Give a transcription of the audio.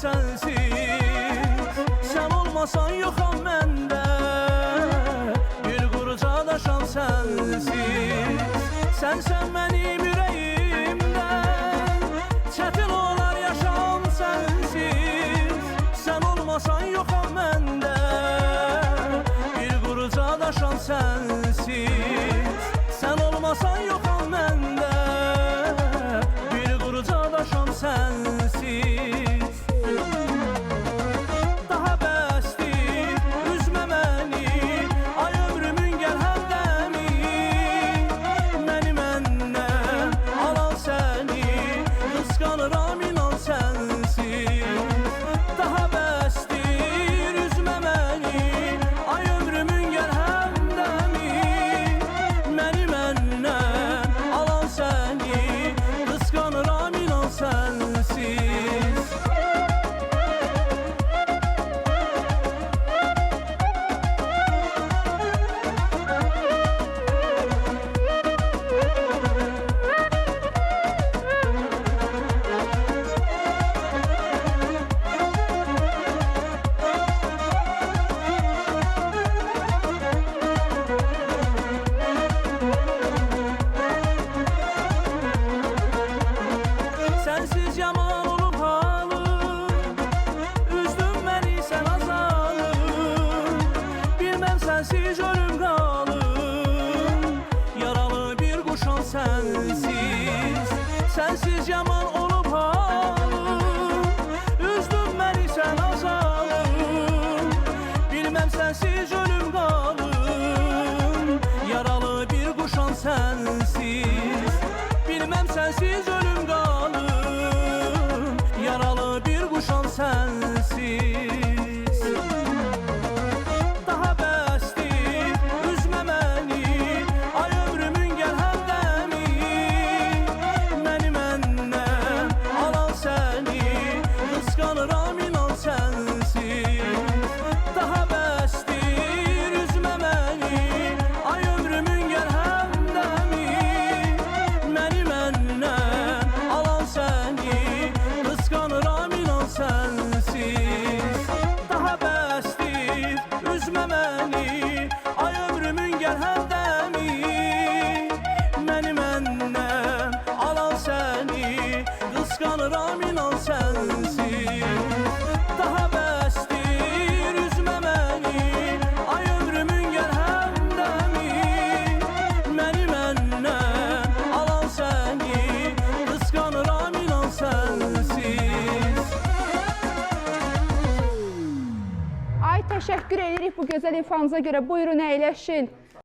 sensiz. Sen olmasan yoxam məndə, bir quruca daşam sensiz. Sensən mənim ürəyimdən, çətin olar yaşam sensiz. Sen olmasan yoxam məndə, bir quruca daşam sensiz. Sen olmasan yoxam məndə, bir quruca daşam sensiz. Daha bəsdir, üzmə məni, ay ömrümün gəl həmdəmi. Məni məndən alan səni, qısqanıram inan sensiz. Daha bəsdir, üzmə məni, ay ömrümün gəl həmdəmi. Məni məndən alan səni, qısqanıram inan sensiz. Sensiz yaman olup halım, üzdün beni sen azalım. Bilmem sensiz ölüm kalım, yaralı bir kuşan sensiz. Sensiz yaman olup halım, üzdün beni sen azalım. Bilmem sensiz ölüm kalım, yaralı bir kuşan sensiz. Bilmem sensiz ölüm kalım, yaralı bir kuşan sensiz. Daha bəsdir, üzmə məni, ay ömrümün gəl həmdəmi. Məni məndən alan səni, qısqanıram inan sensiz. Daha bəsdir, üzmə məni, ay ömrümün gəl həmdəmi. Məni məndən alan səni, qısqanıram inan sensiz. Daha bəsdir, üzmə məni, ay ömrümün gəl həmdəmi. Məni məndən alan səni, qısqanıram inan sensiz. Daha bəsdir, üzmə məni, ay ömrümün gəl həmdəmi. Məni məndən alan səni, qısqanıram inan sensiz. Ay, təşəkkür edirik bu gözəl ifanıza görə. Buyurun, əyləşin.